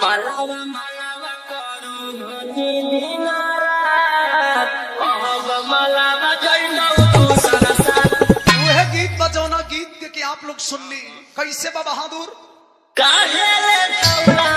मालावा मालावा करू होनी दिनारात अब मालावा जइनो दूसरा साथ। वह गीत बजौना गीत के आप लोग सुन ली कैसे बा बहादुर काहे ले तौला